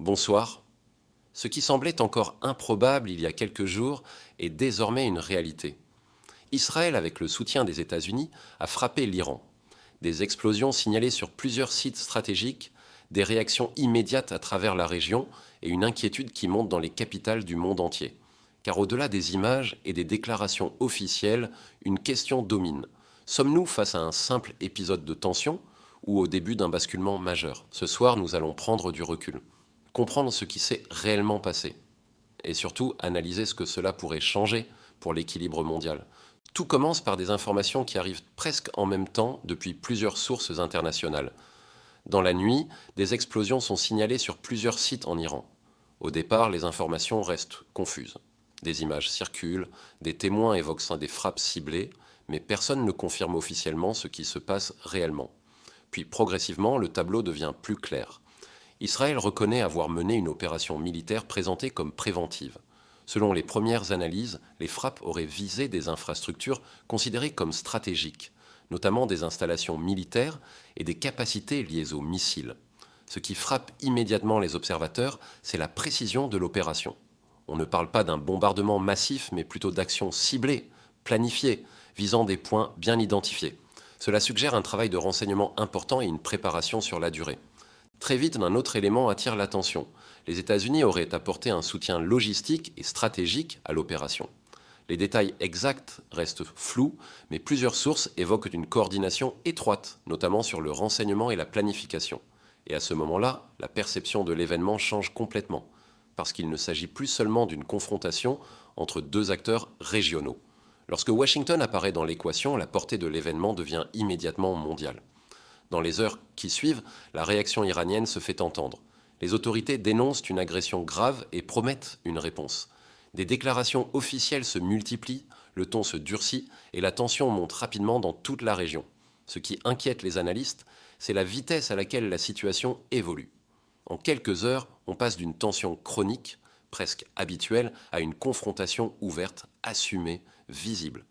Bonsoir. Ce qui semblait encore improbable il y a quelques jours est désormais une réalité. Israël, avec le soutien des États-Unis, a frappé l'Iran. Des explosions signalées sur plusieurs sites stratégiques, des réactions immédiates à travers la région et une inquiétude qui monte dans les capitales du monde entier. Car au-delà des images et des déclarations officielles, une question domine. Sommes-nous face à un simple épisode de tension ou au début d'un basculement majeur? Ce soir, nous allons prendre du recul, comprendre ce qui s'est réellement passé et surtout analyser ce que cela pourrait changer pour l'équilibre mondial. Tout commence par des informations qui arrivent presque en même temps depuis plusieurs sources internationales. Dans la nuit, des explosions sont signalées sur plusieurs sites en Iran. Au départ, les informations restent confuses. Des images circulent, des témoins évoquent des frappes ciblées, mais personne ne confirme officiellement ce qui se passe réellement. Puis progressivement, le tableau devient plus clair. Israël reconnaît avoir mené une opération militaire présentée comme préventive. Selon les premières analyses, les frappes auraient visé des infrastructures considérées comme stratégiques, notamment des installations militaires et des capacités liées aux missiles. Ce qui frappe immédiatement les observateurs, c'est la précision de l'opération. On ne parle pas d'un bombardement massif, mais plutôt d'actions ciblées, planifiées, visant des points bien identifiés. Cela suggère un travail de renseignement important et une préparation sur la durée. Très vite, un autre élément attire l'attention. Les États-Unis auraient apporté un soutien logistique et stratégique à l'opération. Les détails exacts restent flous, mais plusieurs sources évoquent une coordination étroite, notamment sur le renseignement et la planification. Et à ce moment-là, la perception de l'événement change complètement, parce qu'il ne s'agit plus seulement d'une confrontation entre deux acteurs régionaux. Lorsque Washington apparaît dans l'équation, la portée de l'événement devient immédiatement mondiale. Dans les heures qui suivent, la réaction iranienne se fait entendre. Les autorités dénoncent une agression grave et promettent une réponse. Des déclarations officielles se multiplient, le ton se durcit et la tension monte rapidement dans toute la région. Ce qui inquiète les analystes, c'est la vitesse à laquelle la situation évolue. En quelques heures, on passe d'une tension chronique, presque habituelle, à une confrontation ouverte, assumée, visible.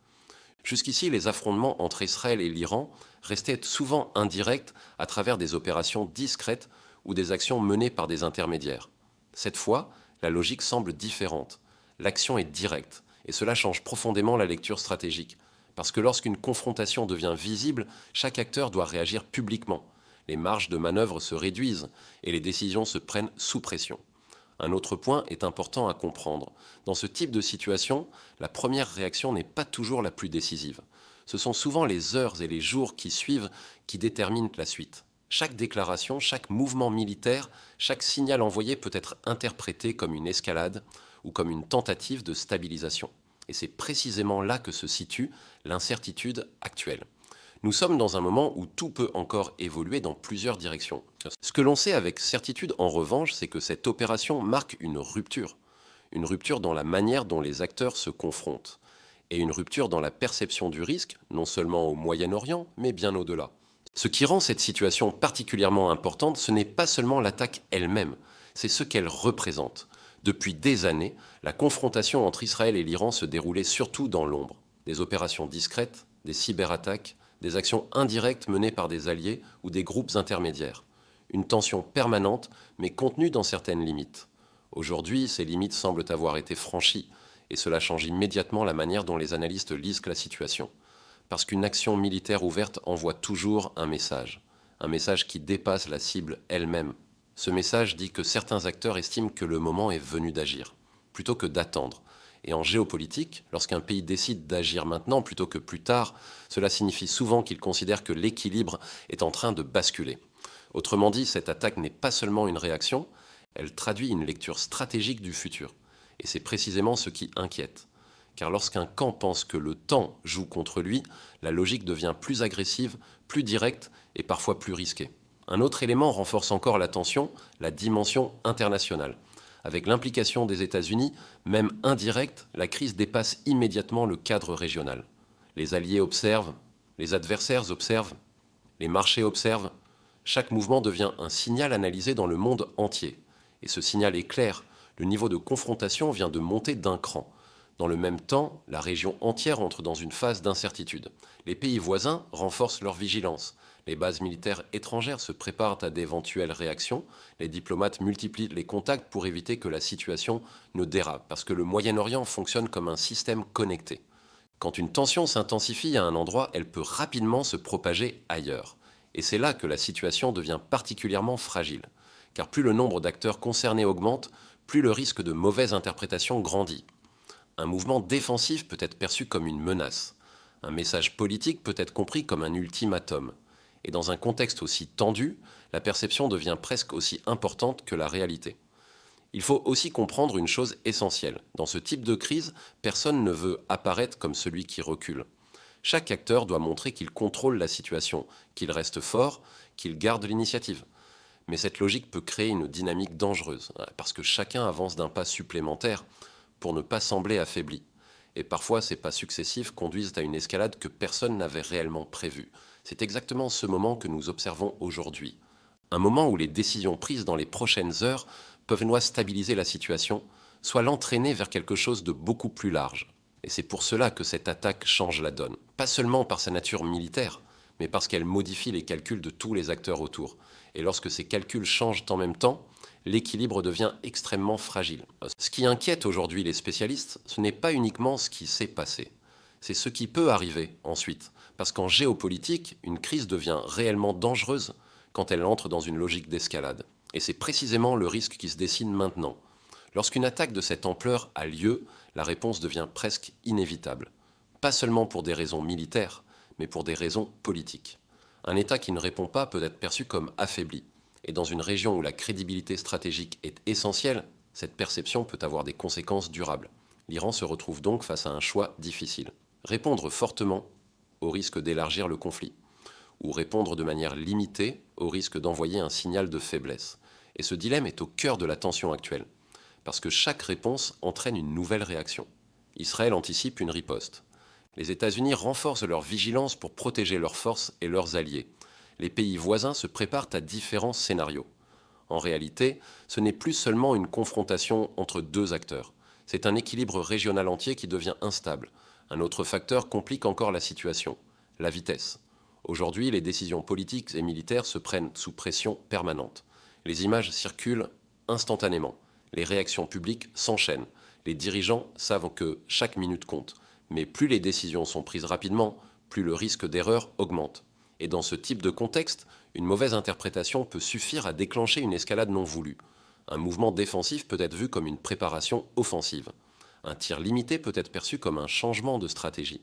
Jusqu'ici, les affrontements entre Israël et l'Iran restaient souvent indirects à travers des opérations discrètes ou des actions menées par des intermédiaires. Cette fois, la logique semble différente. L'action est directe, et cela change profondément la lecture stratégique. Parce que lorsqu'une confrontation devient visible, chaque acteur doit réagir publiquement. Les marges de manœuvre se réduisent et les décisions se prennent sous pression. Un autre point est important à comprendre. Dans ce type de situation, la première réaction n'est pas toujours la plus décisive. Ce sont souvent les heures et les jours qui suivent qui déterminent la suite. Chaque déclaration, chaque mouvement militaire, chaque signal envoyé peut être interprété comme une escalade ou comme une tentative de stabilisation. Et c'est précisément là que se situe l'incertitude actuelle. Nous sommes dans un moment où tout peut encore évoluer dans plusieurs directions. Ce que l'on sait avec certitude, en revanche, c'est que cette opération marque une rupture. Une rupture dans la manière dont les acteurs se confrontent. Et une rupture dans la perception du risque, non seulement au Moyen-Orient, mais bien au-delà. Ce qui rend cette situation particulièrement importante, ce n'est pas seulement l'attaque elle-même, c'est ce qu'elle représente. Depuis des années, la confrontation entre Israël et l'Iran se déroulait surtout dans l'ombre. Des opérations discrètes, des cyberattaques, des actions indirectes menées par des alliés ou des groupes intermédiaires. Une tension permanente, mais contenue dans certaines limites. Aujourd'hui, ces limites semblent avoir été franchies, et cela change immédiatement la manière dont les analystes lisent la situation. Parce qu'une action militaire ouverte envoie toujours un message qui dépasse la cible elle-même. Ce message dit que certains acteurs estiment que le moment est venu d'agir, plutôt que d'attendre. Et en géopolitique, lorsqu'un pays décide d'agir maintenant plutôt que plus tard, cela signifie souvent qu'il considère que l'équilibre est en train de basculer. Autrement dit, cette attaque n'est pas seulement une réaction, elle traduit une lecture stratégique du futur. Et c'est précisément ce qui inquiète. Car lorsqu'un camp pense que le temps joue contre lui, la logique devient plus agressive, plus directe et parfois plus risquée. Un autre élément renforce encore la tension, la dimension internationale. Avec l'implication des États-Unis, même indirecte, la crise dépasse immédiatement le cadre régional. Les alliés observent, les adversaires observent, les marchés observent. Chaque mouvement devient un signal analysé dans le monde entier. Et ce signal est clair, le niveau de confrontation vient de monter d'un cran. Dans le même temps, la région entière entre dans une phase d'incertitude. Les pays voisins renforcent leur vigilance. Les bases militaires étrangères se préparent à d'éventuelles réactions. Les diplomates multiplient les contacts pour éviter que la situation ne dérape, parce que le Moyen-Orient fonctionne comme un système connecté. Quand une tension s'intensifie à un endroit, elle peut rapidement se propager ailleurs. Et c'est là que la situation devient particulièrement fragile. Car plus le nombre d'acteurs concernés augmente, plus le risque de mauvaise interprétation grandit. Un mouvement défensif peut être perçu comme une menace. Un message politique peut être compris comme un ultimatum. Et dans un contexte aussi tendu, la perception devient presque aussi importante que la réalité. Il faut aussi comprendre une chose essentielle. Dans ce type de crise, personne ne veut apparaître comme celui qui recule. Chaque acteur doit montrer qu'il contrôle la situation, qu'il reste fort, qu'il garde l'initiative. Mais cette logique peut créer une dynamique dangereuse, parce que chacun avance d'un pas supplémentaire pour ne pas sembler affaibli. Et parfois, ces pas successifs conduisent à une escalade que personne n'avait réellement prévue. C'est exactement ce moment que nous observons aujourd'hui. Un moment où les décisions prises dans les prochaines heures peuvent soit stabiliser la situation, soit l'entraîner vers quelque chose de beaucoup plus large. Et c'est pour cela que cette attaque change la donne. Pas seulement par sa nature militaire, mais parce qu'elle modifie les calculs de tous les acteurs autour. Et lorsque ces calculs changent en même temps, l'équilibre devient extrêmement fragile. Ce qui inquiète aujourd'hui les spécialistes, ce n'est pas uniquement ce qui s'est passé, c'est ce qui peut arriver ensuite. Parce qu'en géopolitique, une crise devient réellement dangereuse quand elle entre dans une logique d'escalade. Et c'est précisément le risque qui se dessine maintenant. Lorsqu'une attaque de cette ampleur a lieu, la réponse devient presque inévitable. Pas seulement pour des raisons militaires, mais pour des raisons politiques. Un État qui ne répond pas peut être perçu comme affaibli. Et dans une région où la crédibilité stratégique est essentielle, cette perception peut avoir des conséquences durables. L'Iran se retrouve donc face à un choix difficile. Répondre fortement au risque d'élargir le conflit, ou répondre de manière limitée au risque d'envoyer un signal de faiblesse. Et ce dilemme est au cœur de la tension actuelle, parce que chaque réponse entraîne une nouvelle réaction. Israël anticipe une riposte. Les États-Unis renforcent leur vigilance pour protéger leurs forces et leurs alliés. Les pays voisins se préparent à différents scénarios. En réalité, ce n'est plus seulement une confrontation entre deux acteurs. C'est un équilibre régional entier qui devient instable. Un autre facteur complique encore la situation, la vitesse. Aujourd'hui, les décisions politiques et militaires se prennent sous pression permanente. Les images circulent instantanément. Les réactions publiques s'enchaînent. Les dirigeants savent que chaque minute compte. Mais plus les décisions sont prises rapidement, plus le risque d'erreur augmente. Et dans ce type de contexte, une mauvaise interprétation peut suffire à déclencher une escalade non voulue. Un mouvement défensif peut être vu comme une préparation offensive. Un tir limité peut être perçu comme un changement de stratégie.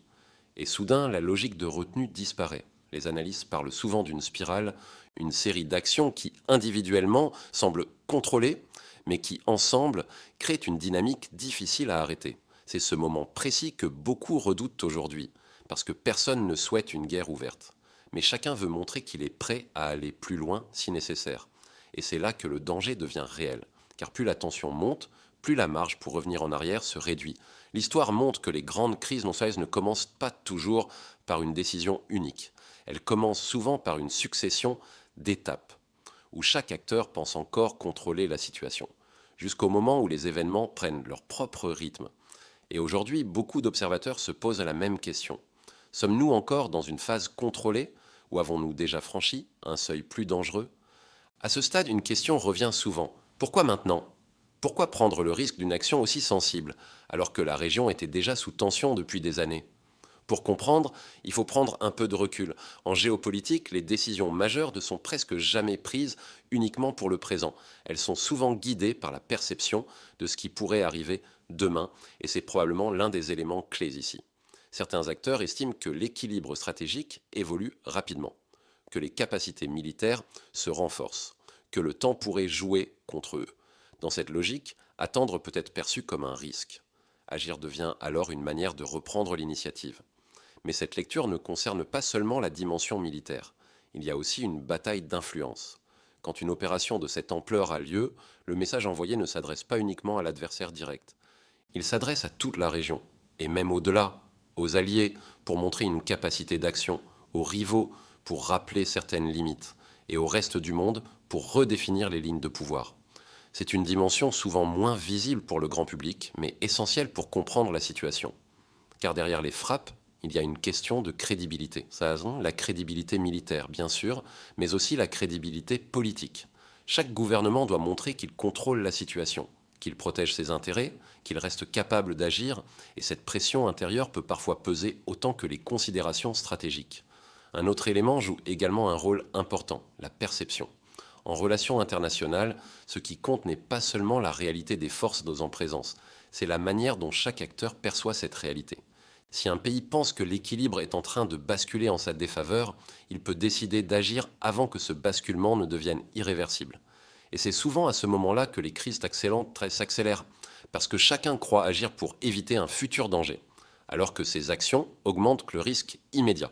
Et soudain, la logique de retenue disparaît. Les analystes parlent souvent d'une spirale, une série d'actions qui, individuellement, semblent contrôlées, mais qui, ensemble, créent une dynamique difficile à arrêter. C'est ce moment précis que beaucoup redoutent aujourd'hui, parce que personne ne souhaite une guerre ouverte. Mais chacun veut montrer qu'il est prêt à aller plus loin si nécessaire. Et c'est là que le danger devient réel, car plus la tension monte, plus la marge pour revenir en arrière se réduit. L'histoire montre que les grandes crises non sérieuses ne commencent pas toujours par une décision unique. Elles commencent souvent par une succession d'étapes, où chaque acteur pense encore contrôler la situation, jusqu'au moment où les événements prennent leur propre rythme. Et aujourd'hui, beaucoup d'observateurs se posent la même question. Sommes-nous encore dans une phase contrôlée ou avons-nous déjà franchi un seuil plus dangereux? À ce stade, une question revient souvent. Pourquoi maintenant? Pourquoi prendre le risque d'une action aussi sensible, alors que la région était déjà sous tension depuis des années? Pour comprendre, il faut prendre un peu de recul. En géopolitique, les décisions majeures ne sont presque jamais prises uniquement pour le présent. Elles sont souvent guidées par la perception de ce qui pourrait arriver demain, et c'est probablement l'un des éléments clés ici. Certains acteurs estiment que l'équilibre stratégique évolue rapidement, que les capacités militaires se renforcent, que le temps pourrait jouer contre eux. Dans cette logique, attendre peut être perçu comme un risque. Agir devient alors une manière de reprendre l'initiative. Mais cette lecture ne concerne pas seulement la dimension militaire. Il y a aussi une bataille d'influence. Quand une opération de cette ampleur a lieu, le message envoyé ne s'adresse pas uniquement à l'adversaire direct. Il s'adresse à toute la région, et même au-delà, aux alliés pour montrer une capacité d'action, aux rivaux pour rappeler certaines limites, et au reste du monde pour redéfinir les lignes de pouvoir. C'est une dimension souvent moins visible pour le grand public, mais essentielle pour comprendre la situation. Car derrière les frappes il y a une question de crédibilité. Ça a raison, la crédibilité militaire, bien sûr, mais aussi la crédibilité politique. Chaque gouvernement doit montrer qu'il contrôle la situation, qu'il protège ses intérêts, qu'il reste capable d'agir, et cette pression intérieure peut parfois peser autant que les considérations stratégiques. Un autre élément joue également un rôle important, la perception. En relations internationales, ce qui compte n'est pas seulement la réalité des forces en présence, c'est la manière dont chaque acteur perçoit cette réalité. Si un pays pense que l'équilibre est en train de basculer en sa défaveur, il peut décider d'agir avant que ce basculement ne devienne irréversible. Et c'est souvent à ce moment-là que les crises s'accélèrent, parce que chacun croit agir pour éviter un futur danger, alors que ses actions augmentent le risque immédiat.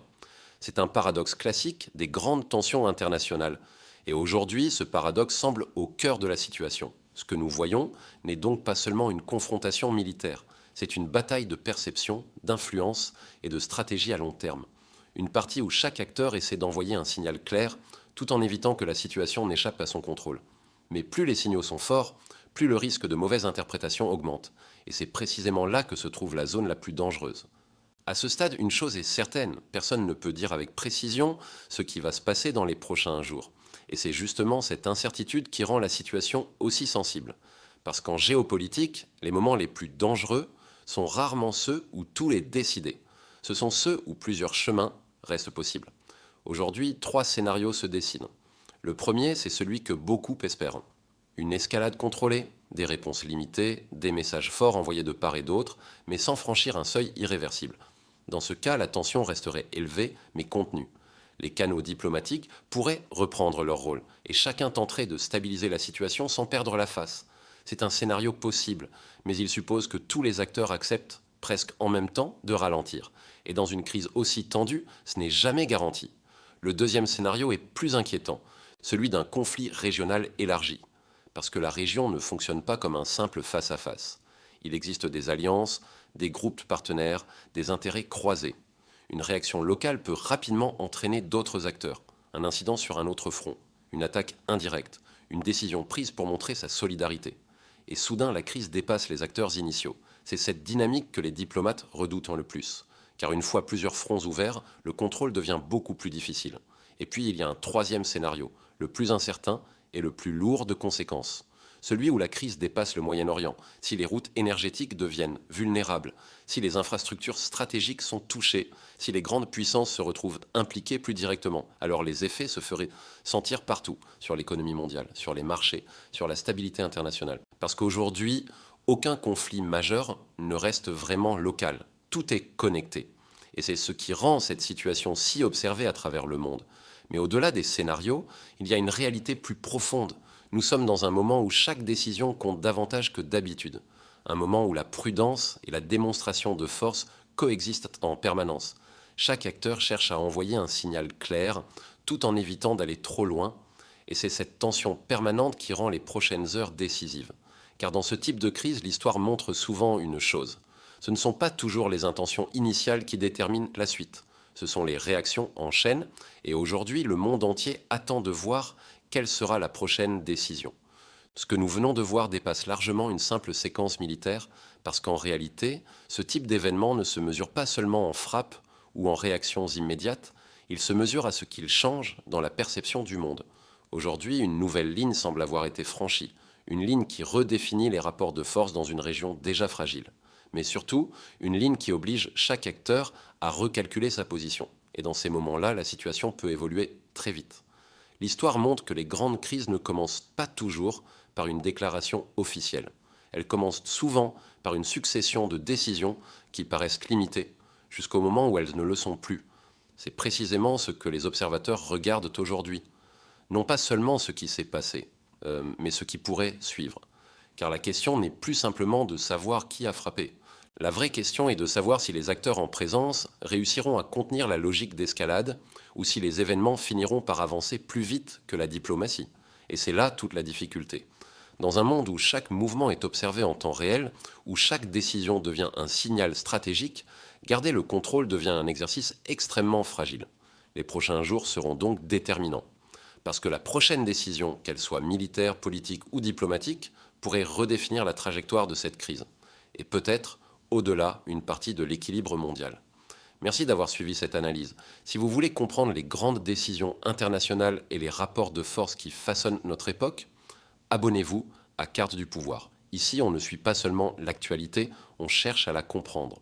C'est un paradoxe classique des grandes tensions internationales. Et aujourd'hui, ce paradoxe semble au cœur de la situation. Ce que nous voyons n'est donc pas seulement une confrontation militaire, c'est une bataille de perception, d'influence et de stratégie à long terme. Une partie où chaque acteur essaie d'envoyer un signal clair, tout en évitant que la situation n'échappe à son contrôle. Mais plus les signaux sont forts, plus le risque de mauvaise interprétation augmente. Et c'est précisément là que se trouve la zone la plus dangereuse. À ce stade, une chose est certaine, personne ne peut dire avec précision ce qui va se passer dans les prochains jours. Et c'est justement cette incertitude qui rend la situation aussi sensible. Parce qu'en géopolitique, les moments les plus dangereux sont rarement ceux où tout est décidé. Ce sont ceux où plusieurs chemins restent possibles. Aujourd'hui, 3 scénarios se dessinent. Le premier, c'est celui que beaucoup espèrent. Une escalade contrôlée, des réponses limitées, des messages forts envoyés de part et d'autre, mais sans franchir un seuil irréversible. Dans ce cas, la tension resterait élevée, mais contenue. Les canaux diplomatiques pourraient reprendre leur rôle, et chacun tenterait de stabiliser la situation sans perdre la face. C'est un scénario possible, mais il suppose que tous les acteurs acceptent, presque en même temps, de ralentir. Et dans une crise aussi tendue, ce n'est jamais garanti. Le deuxième scénario est plus inquiétant, celui d'un conflit régional élargi, parce que la région ne fonctionne pas comme un simple face-à-face. Il existe des alliances, des groupes partenaires, des intérêts croisés. Une réaction locale peut rapidement entraîner d'autres acteurs, un incident sur un autre front, une attaque indirecte, une décision prise pour montrer sa solidarité. Et soudain, la crise dépasse les acteurs initiaux. C'est cette dynamique que les diplomates redoutent le plus. Car une fois plusieurs fronts ouverts, le contrôle devient beaucoup plus difficile. Et puis il y a un troisième scénario, le plus incertain et le plus lourd de conséquences. Celui où la crise dépasse le Moyen-Orient, si les routes énergétiques deviennent vulnérables, si les infrastructures stratégiques sont touchées, si les grandes puissances se retrouvent impliquées plus directement, alors les effets se feraient sentir partout, sur l'économie mondiale, sur les marchés, sur la stabilité internationale. Parce qu'aujourd'hui, aucun conflit majeur ne reste vraiment local. Tout est connecté. Et c'est ce qui rend cette situation si observée à travers le monde. Mais au-delà des scénarios, il y a une réalité plus profonde. Nous sommes dans un moment où chaque décision compte davantage que d'habitude. Un moment où la prudence et la démonstration de force coexistent en permanence. Chaque acteur cherche à envoyer un signal clair, tout en évitant d'aller trop loin. Et c'est cette tension permanente qui rend les prochaines heures décisives. Car dans ce type de crise, l'histoire montre souvent une chose. Ce ne sont pas toujours les intentions initiales qui déterminent la suite. Ce sont les réactions en chaîne, et aujourd'hui, le monde entier attend de voir quelle sera la prochaine décision. Ce que nous venons de voir dépasse largement une simple séquence militaire, parce qu'en réalité, ce type d'événement ne se mesure pas seulement en frappe ou en réactions immédiates, il se mesure à ce qu'il change dans la perception du monde. Aujourd'hui, une nouvelle ligne semble avoir été franchie, une ligne qui redéfinit les rapports de force dans une région déjà fragile. Mais surtout, une ligne qui oblige chaque acteur à recalculer sa position. Et dans ces moments-là, la situation peut évoluer très vite. L'histoire montre que les grandes crises ne commencent pas toujours par une déclaration officielle. Elles commencent souvent par une succession de décisions qui paraissent limitées, jusqu'au moment où elles ne le sont plus. C'est précisément ce que les observateurs regardent aujourd'hui. Non pas seulement ce qui s'est passé, mais ce qui pourrait suivre. Car la question n'est plus simplement de savoir qui a frappé. La vraie question est de savoir si les acteurs en présence réussiront à contenir la logique d'escalade ou si les événements finiront par avancer plus vite que la diplomatie. Et c'est là toute la difficulté. Dans un monde où chaque mouvement est observé en temps réel, où chaque décision devient un signal stratégique, garder le contrôle devient un exercice extrêmement fragile. Les prochains jours seront donc déterminants. Parce que la prochaine décision, qu'elle soit militaire, politique ou diplomatique, pourrait redéfinir la trajectoire de cette crise. Et peut-être, au-delà, une partie de l'équilibre mondial. Merci d'avoir suivi cette analyse. Si vous voulez comprendre les grandes décisions internationales et les rapports de force qui façonnent notre époque, abonnez-vous à Carte du pouvoir. Ici, on ne suit pas seulement l'actualité, on cherche à la comprendre.